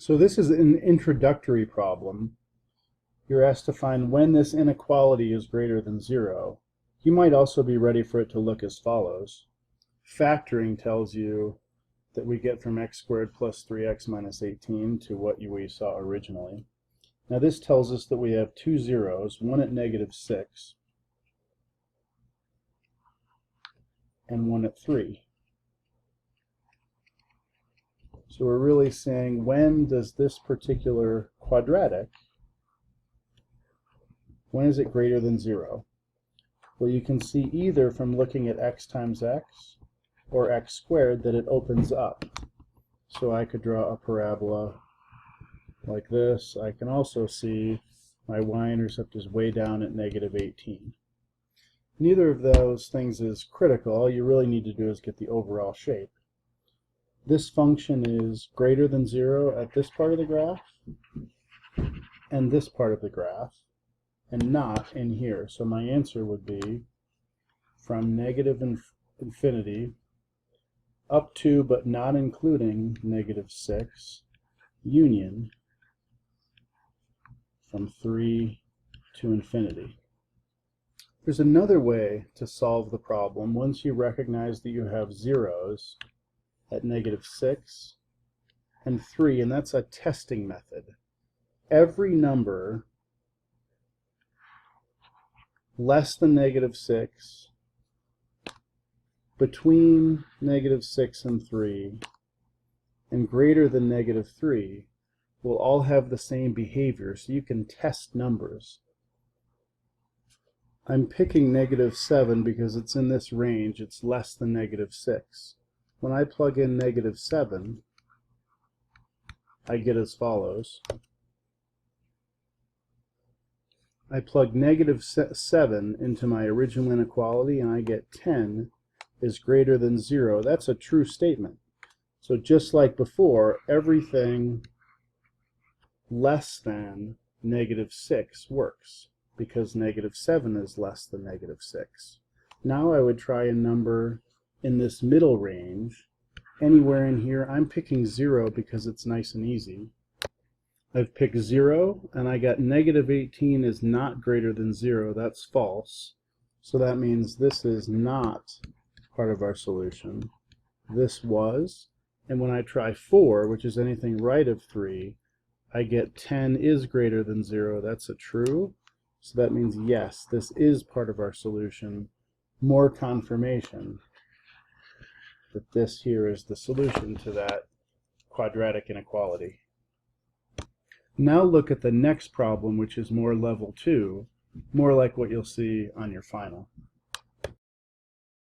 So this is an introductory problem. You're asked to find when this inequality is greater than 0. You might also be ready for it to look as follows. Factoring tells you that we get from x squared plus 3x minus 18 to what we saw originally. Now this tells us that we have two zeros, one at -6 and one at 3. So we're really saying, when does this particular quadratic, when is it greater than 0? Well, you can see either from looking at x times x or x squared that it opens up. So I could draw a parabola like this. I can also see my y-intercept is way down at -18. Neither of those things is critical. All you really need to do is get the overall shape. This function is greater than 0 at this part of the graph and this part of the graph, and not in here. So my answer would be from -infinity up to but not including -6, union from 3 to infinity. There's another way to solve the problem once you recognize that you have zeros at -6 and 3, and that's a testing method. Every number less than -6, between -6 and 3, and greater than -3 will all have the same behavior, so you can test numbers. I'm picking -7 because it's in this range, it's less than -6. When I plug in -7, I get as follows. I plug -7 into my original inequality and I get 10 is greater than 0. That's a true statement. So just like before, everything less than -6 works because -7 is less than -6. Now I would try a number in this middle range. Anywhere in here, I'm picking 0 because it's nice and easy. I've picked 0, and I got -18 is not greater than 0. That's false. So that means this is not part of our solution. This was. And when I try 4, which is anything right of 3, I get 10 is greater than 0. That's a true. So that means yes, this is part of our solution. More confirmation that this here is the solution to that quadratic inequality. Now look at the next problem, which is more level 2, more like what you'll see on your final.